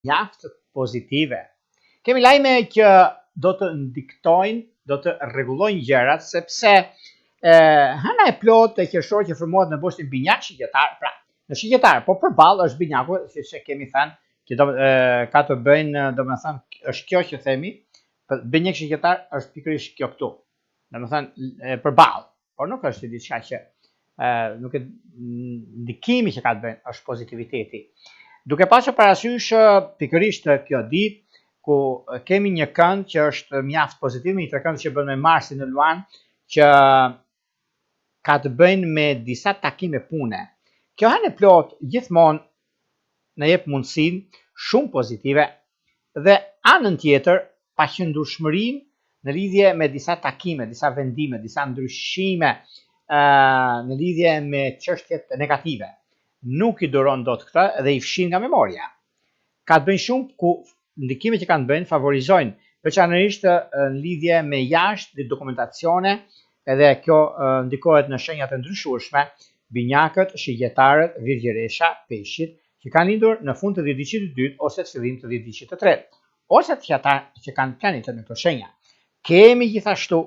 mjaft pozitive. Kemi lajme që do të ndiktojnë, do të rregullojnë gjërat, sepse hëna e plotë e qershor që formohet në boshtin binjak shigjetar, pra në shigjetar, po përballë është binjaku, siç e kemi thënë, që ka të bëjnë, domethënë, është kjo që themi, binjak shigjetar është pikërisht kjo këtu. Domethënë përballë, por nuk është diçka që nuk e ndikimi që ka të bëjnë është pozitiviteti. Duke pasur parasysh pikërisht kjo ditë ku kemi një kënd që është mjaft pozitiv, një trekënd që bën me Marsin në Luan, që ka të bëjnë me disa takime pune. Kjo hanë e plot gjithmonë na jep mundësinë shumë pozitive dhe anën tjetër paqëndrueshmërinë në lidhje me disa takime, disa vendime, disa ndryshime në lidhje me çështjet negative. Nuk i duron dot këtë dhe i fshin nga memoria. Ka të bëjnë shumë ku ndikimet që kanë bëjnë favorizojnë, veçanërisht në lidhje me jashtë dokumentacione, edhe kjo ndikohet në shenjat e ndryshueshme, binjakët, shigjetarët, virgjeresha, peshqit, që kanë lindur në fund të 10-vjeçit të dytë ose të fillim të 10-vjeçit të tretë, ose ata që kanë planetet në këto shenja. Kemi gjithashtu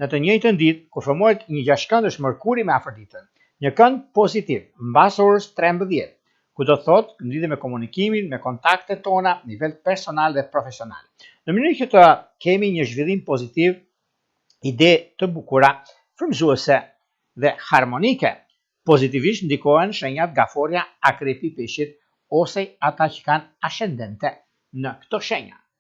në të njëjtën ditë kur formohet një gjashtkëndësh Mërkuri me Afroditën, një kënd pozitiv mbas orës 13, ku do thotë në lidhje me komunikimin, me kontaktet tona, nivel personal dhe profesional. Në mënyrë që të kemi një zhvillim pozitiv, ide të bukura, frymëzuese dhe harmonike, pozitivisht ndikohen shenjat Gaforia, Akrepi, Peshqit ose ata që kanë ascendente në këto shenja.